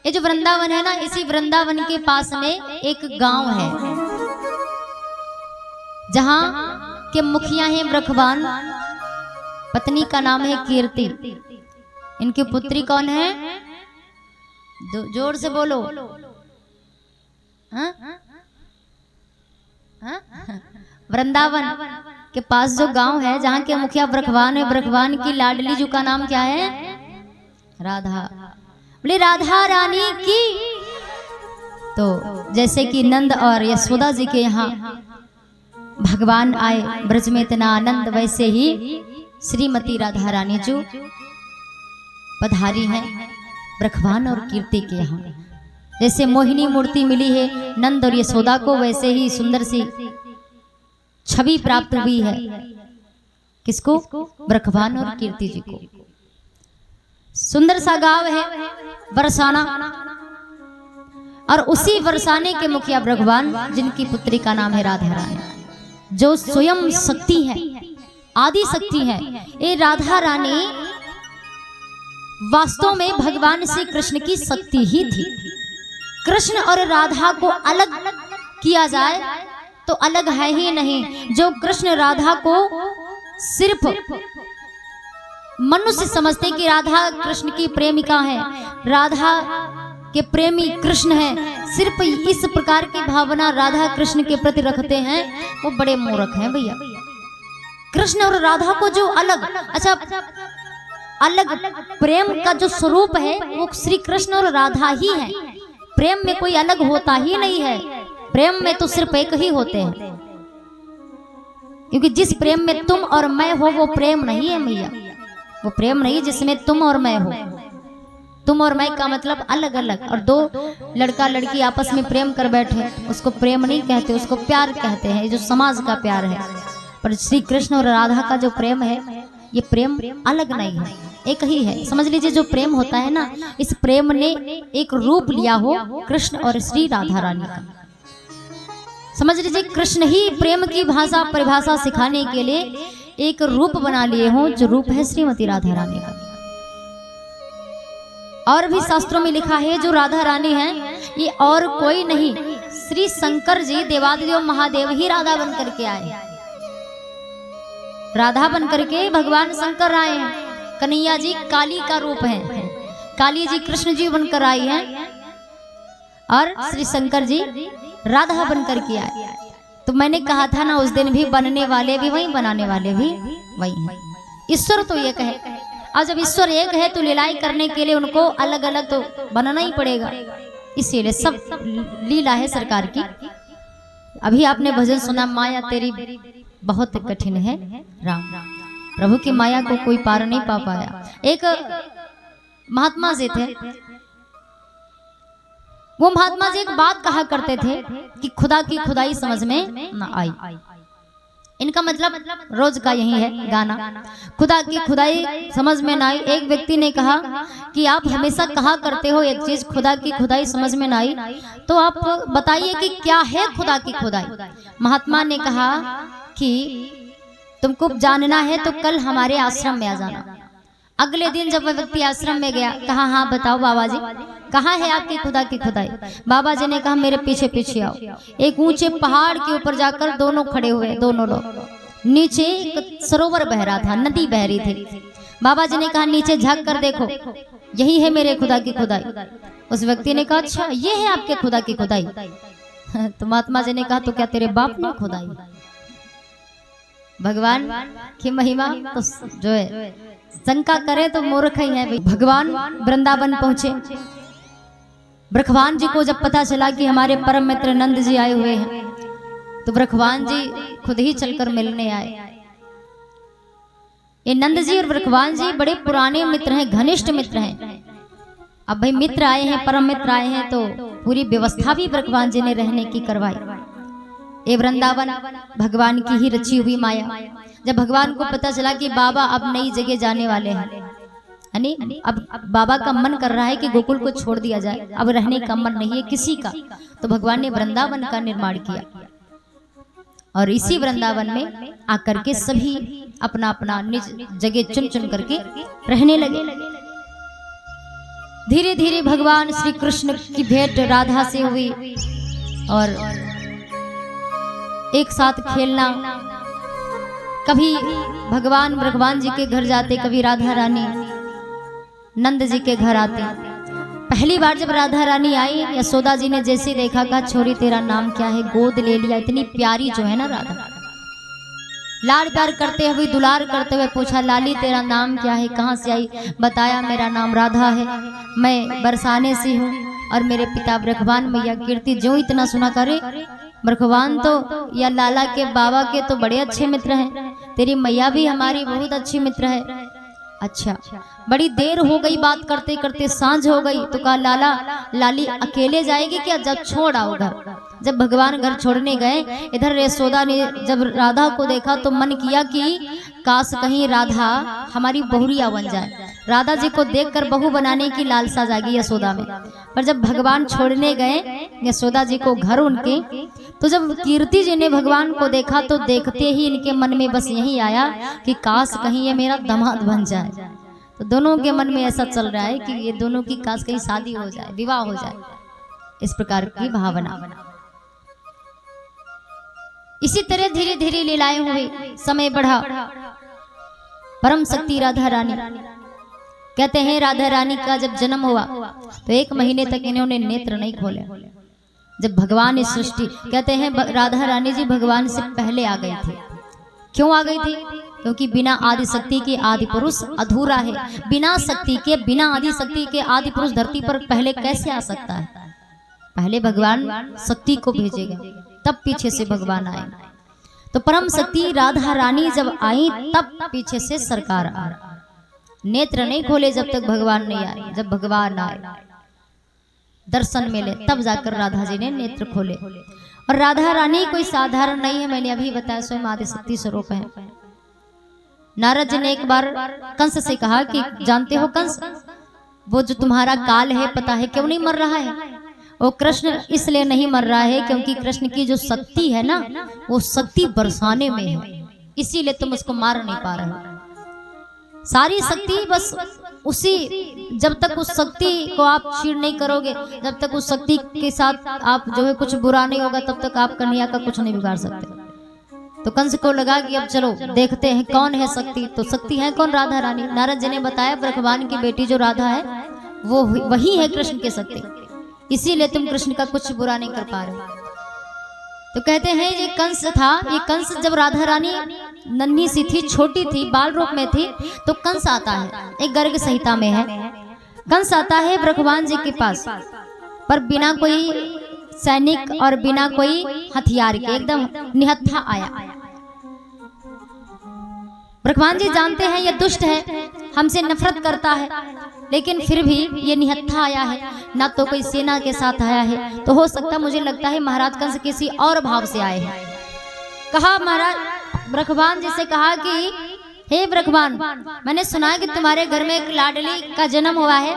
ये जो वृंदावन है ना, इसी वृंदावन के पास में एक गांव है जहां के मुखिया हैं ब्रखवान, पत्नी का नाम है कीर्ति। इनकी पुत्री कौन है? जोर से बोलो। हाँ? हाँ? वृंदावन के पास जो गांव है जहां के मुखिया ब्रखवान है, ब्रखवान की लाडली जो का नाम क्या है? राधा। बोले राधा रानी की। तो जैसे कि नंद और यशोदा जी के यहाँ भगवान आए ब्रज में इतना आनंद, वैसे ही श्रीमती राधा रानी जो पधारी हैं ब्रखवान और कीर्ति के यहाँ। जैसे मोहिनी मूर्ति मिली है नंद और यशोदा को, वैसे ही सुंदर सी छवि प्राप्त हुई है। किसको? ब्रखवान और कीर्ति जी को। सुंदर सा गांव है बरसाना, और उसी बरसाने के मुखिया ब्रखवान, जिनकी पुत्री का नाम है राधा रानी, जो स्वयं शक्ति है, आदि शक्ति है। ये राधा रानी वास्तव में भगवान श्री कृष्ण की शक्ति ही थी। कृष्ण और राधा को अलग किया जाए तो अलग है ही नहीं। जो कृष्ण राधा को सिर्फ मनुष्य समझते कि राधा कृष्ण की प्रेमिका है, राधा के प्रेमी कृष्ण है, सिर्फ इस प्रकार की भावना राधा कृष्ण के प्रति रखते हैं, वो बड़े मूर्ख हैं भैया। कृष्ण और राधा को जो अलग, अच्छा अलग प्रेम का जो स्वरूप है वो श्री कृष्ण और राधा ही है। प्रेम में कोई अलग होता ही नहीं है, प्रेम में तो सिर्फ एक ही होते हैं। क्योंकि जिस प्रेम में तुम और मैं हो वो प्रेम नहीं है भैया, वो प्रेम नहीं जिसमें तुम और मैं हो। तुम और मैं का मतलब अलग अलग, और दो लड़का लड़की आपस में प्रेम कर बैठे उसको प्रेम नहीं कहते, उसको प्यार कहते हैं, जो समाज का प्यार है। पर श्री कृष्ण और राधा का जो प्रेम है ये प्रेम अलग नहीं है, एक ही है। समझ लीजिए जो प्रेम होता है ना, इस प्रेम ने एक रूप लिया हो कृष्ण और श्री राधा रानी का। समझ लीजिए कृष्ण ही प्रेम की भाषा परिभाषा सिखाने के लिए एक रूप बना लिए हो, जो रूप है श्रीमती राधा रानी का। और भी शास्त्रों में लिखा है जो राधा रानी है ये और कोई नहीं, श्री शंकर जी देवादिदेव महादेव ही राधा बन करके आए। राधा बन करके भगवान शंकर आए हैं। कन्हैया जी काली का रूप है, काली जी कृष्ण जी बनकर आई हैं, और श्री शंकर जी राधा बन करके आए। तो मैंने कहा था ना उस दिन भी, बनने वाले भी वही, बनाने वाले भी वही हैं। ईश्वर तो एक है, और जब ईश्वर एक है तो लीलाई करने के लिए उनको अलग अलग तो बनाना ही पड़ेगा। इसीलिए सब लीला है सरकार की। अभी आपने भजन सुना, माया तेरी बहुत कठिन है राम। प्रभु की माया को कोई पार नहीं पा पाया। एक महात्मा जी थे, वो महात्मा जी एक बात कहा करते थे कि खुदा की खुदाई समझ में न आई। इनका मतलब रोज का यही है गाना, खुदा की खुदाई समझ में ना आई। एक व्यक्ति ने कहा कि आप हमेशा कहा करते हो एक चीज, खुदा की खुदाई समझ में ना आई, तो आप बताइए कि क्या है खुदा की खुदाई। महात्मा ने कहा कि तुमको जानना है तो कल हमारे आश्रम में आ जाना। अगले दिन जब वह व्यक्ति आश्रम में गया, कहा हाँ बताओ बाबा जी कहाँ है आपकी खुदा की खुदाई। बाबा जी ने कहा मेरे पीछे पीछे आओ। एक ऊंचे पहाड़ के ऊपर जाकर दोनों खड़े हुए, दोनों लोग। नीचे एक सरोवर बह रहा था, नदी बह रही थी। बाबा जी ने कहा नीचे झांक कर देखो, यही है मेरे खुदा की खुदाई। उस व्यक्ति ने कहा अच्छा ये है आपके खुदा की खुदाई। तो महात्मा जी ने कहा तो क्या तेरे बाप ने खुदाई? भगवान की महिमा तो जो है शंका करे तो मूर्ख ही है। भगवान वृंदावन पहुंचे। ब्रखवान जी को जब पता चला कि हमारे परम मित्र नंद जी आए हुए हैं, तो ब्रखवान जी खुद ही चलकर मिलने आए। ये नंद जी और ब्रखवान जी बड़े पुराने मित्र हैं, घनिष्ठ मित्र हैं। अब भाई मित्र आए हैं, परम मित्र आए हैं, तो पूरी व्यवस्था भी ब्रखवान जी ने रहने की करवाई। ये वृंदावन भगवान की ही रची हुई माया। जब भगवान को पता चला कि बाबा अब नई जगह जाने वाले हैं, यानी अब बाबा का मन कर रहा है कि गोकुल को छोड़ दिया जाए, अब रहने का मन नहीं है किसी का, तो भगवान ने वृंदावन का निर्माण किया। और इसी वृंदावन में आकर के सभी अपना अपना निज जगह चुन चुन करके रहने लगे। धीरे धीरे भगवान श्री कृष्ण की भेंट राधा से हुई और एक साथ खेलना। कभी भगवान जी के घर जाते, कभी राधा रानी नंद जी के घर आते। पहली बार जब राधा रानी आई, यशोदा जी ने जैसे देखा, कहा छोरी तेरा नाम क्या है, गोद ले लिया। इतनी प्यारी जो है ना राधा, लाड़ प्यार करते हुए, दुलार करते हुए पूछा, लाली तेरा नाम क्या है, कहाँ से आई? बताया मेरा नाम राधा है, मैं बरसाने से हूँ और मेरे पिता ब्रखवान मैया कीर्ति। जो इतना सुना करे, ब्रखवान तो या लाला के बाबा के तो बड़े अच्छे मित्र हैं, तेरी मैया भी हमारी बहुत अच्छी मित्र है। अच्छा, बड़ी देर हो गई, बात करते करते सांझ हो गई, तो कहा लाला लाली अकेले जाएगी क्या? जब छोड़ आओ घर। जब भगवान घर छोड़ने गए, इधर यशोदा ने जब राधा को देखा तो मन किया कि काश कहीं राधा हमारी बहुरिया बन जाए। राधा जी को देखकर बहू बनाने की लालसा जागी यशोदा में। पर जब भगवान छोड़ने गए यशोदा जी को घर उनके, तो जब कीर्ति जी ने भगवान को देखा तो देखते ही इनके मन में बस यही आया कि काश कहीं ये मेरा दामाद बन जाए। तो दोनों के मन में ऐसा चल रहा है कि ये दोनों की काश कहीं शादी हो जाए, विवाह हो जाए, इस प्रकार की भावना। इसी तरह धीरे धीरे लीलाएं हुई, समय बढ़ा। परम शक्ति राधा रानी, कहते हैं राधा रानी का जब जन्म हुआ तो 1 महीने तक इन्होंने नेत्र नहीं खोले। जब भगवान ने सृष्टि, कहते हैं राधा रानी जी भगवान से पहले आ गई थी। क्यों आ गई थी? क्योंकि बिना आदि शक्ति के आदि पुरुष अधूरा है। बिना शक्ति के, बिना आदि शक्ति के आदि पुरुष धरती पर पहले कैसे आ सकता है? पहले भगवान शक्ति को भेजेगा, तब पीछे से भगवान आए। तो परम शक्ति राधा रानी जब आई, तब पीछे से सरकार आ। नेत्र नहीं खोले जब तक भगवान नहीं आए। जब भगवान आए, दर्शन मिले, तब जाकर राधा जी ने नेत्र खोले। और राधा रानी कोई साधारण नहीं है, मैंने अभी बताया, स्वयं आदि शक्ति स्वरूप है। नारद जी ने एक बार कंस से कहा कि जानते हो कंस, वो जो तुम्हारा काल है, पता है क्यों नहीं मर रहा है? वो कृष्ण इसलिए नहीं मर रहा है क्योंकि कृष्ण की जो शक्ति है ना, वो शक्ति बरसाने में है, इसीलिए तुम उसको मार नहीं पा रहे हो। सारी शक्ति बस उसी, जब तक उस शक्ति को आप छीड़ नहीं करोगे, जब तक उस शक्ति के साथ आप जो है कुछ बुरा नहीं होगा, तब तक आप कन्हैया का कुछ नहीं बिगाड़ सकते। तो कंस को लगा कि अब चलो देखते हैं कौन है शक्ति। तो शक्ति है कौन? राधा रानी। नारद जी ने बताया ब्रह्मवान की बेटी जो राधा है वो वही है कृष्ण की शक्ति, इसीलिए तुम कृष्ण का कुछ बुरा नहीं कर पा रहे। तो कहते हैं ये कंस था, ये कंस जब राधा रानी नन्ही सी थी, छोटी थी, बाल रूप में थी, तो कंस आता है, एक गर्ग संहिता में है, कंस आता है भगवान जी के पास, पर बिना कोई सैनिक और बिना कोई हथियार के, एकदम निहत्था आया। भगवान जी जानते हैं ये दुष्ट है, हमसे नफरत करता है, लेकिन फिर भी ये निहत्था आया है, ना तो कोई सेना के साथ आया है। तो हो सकता, मुझे लगता है महाराज कंस किसी और भाव से आए हैं। कहा महाराज भगवान जी से कहा कि हे भगवान, मैंने सुना है कि तुम्हारे घर में एक लाडली का जन्म हुआ है,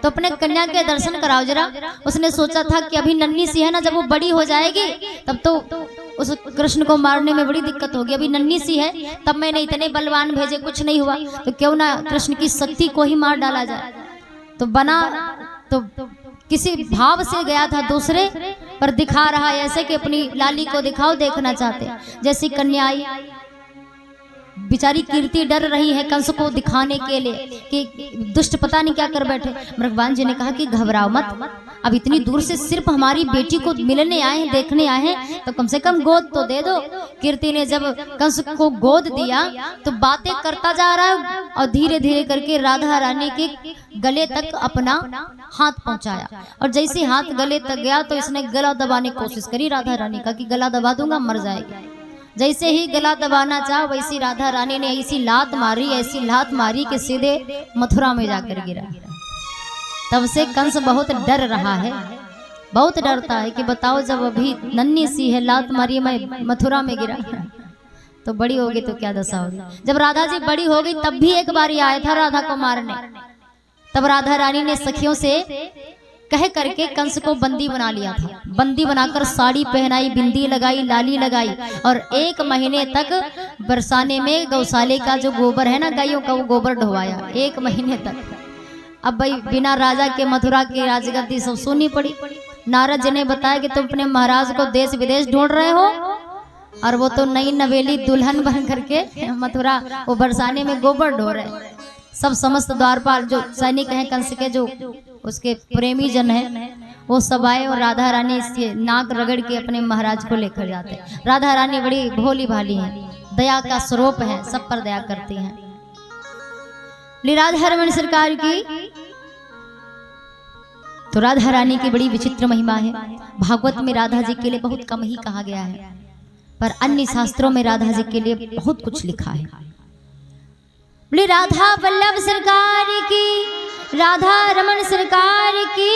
तो अपने कन्या के दर्शन कराओ जरा। उसने सोचा था कि अभी नन्ही सी है ना, जब वो बड़ी हो जाएगी तब तो उस कृष्ण को मारने में बड़ी दिक्कत होगी, अभी नन्ही सी है, तब मैंने इतने बलवान भेजे, कुछ नहीं हुआ, तो क्यों ना कृष्ण की शक्ति को ही मार डाला जाए। तो बना, तो किसी भाव से गया था दूसरे पर, दिखा रहा है ऐसे कि अपनी लाली को दिखाओ, देखना चाहते। जैसी कन्या आई, बेचारी कीर्ति डर रही है कंस को दिखाने के लिए कि दुष्ट पता नहीं क्या कर बैठे। भगवान जी ने कहा कि घबराओ मत, अब इतनी दूर से सिर्फ हमारी बेटी को मिलने आए हैं, देखने आए हैं, तो कम से कम गोद तो दे दो। कीर्ति ने जब कंस को गोद दिया तो बातें करता जा रहा है और धीरे धीरे करके राधा रानी के गले तक अपना हाथ पहुंचाया। और जैसे हाथ गले तक गया तो इसने गला दबाने की कोशिश करी राधा रानी का कि गला दबा दूंगा, मर जाएगी। जैसे ही गला दबाना चाहा, वैसी राधा रानी ने ऐसी लात मारी, ऐसी लात मारी कि सीधे मथुरा में जाकर गिरा। तब से कंस बहुत डर रहा है, बहुत डरता है कि बताओ जब अभी नन्ही सी है, लात मारी, मैं मथुरा में गिरा, तो बड़ी होगी तो क्या दशा होगी। जब राधा जी बड़ी हो गई तब भी एक बार आया था राधा को मारने, तब राधा रानी ने सखियों से कह करके कंस को बंदी बना लिया था। बंदी बनाकर साड़ी पहनाई, बिंदी लगाई, लाली लगाई, और 1 महीने तक बरसाने में गौशाले का जो गोबर है ना गायों का, वो गोबर ढोवाया 1 महीने तक। अब भाई बिना राजा के मथुरा की राजगद्दी सब सुनी पड़ी। नारद जी ने बताया कि तुम अपने महाराज को देश विदेश ढूंढ रहे हो, और वो तो नई नवेली दुल्हन बन करके मथुरा वो बरसाने में गोबर ढो रहे। सब समस्त द्वारपाल जो सैनिक हैं कंस के, जो उसके प्रेमी जन हैं, वो सब आए और राधा रानी इसके नाक रगड़ के अपने महाराज को लेकर जाते। राधा रानी बड़ी भोली भाली हैं, दया का स्वरूप है, सब पर दया करती हैं। राधा रमन सरकार की तो राधा रानी की बड़ी विचित्र महिमा है। भागवत में राधा जी के लिए बहुत कम ही कहा गया है, पर अन्य शास्त्रों में राधा जी के लिए बहुत कुछ लिखा है। बोले राधा वल्लभ सरकार की, राधा रमन सरकार की।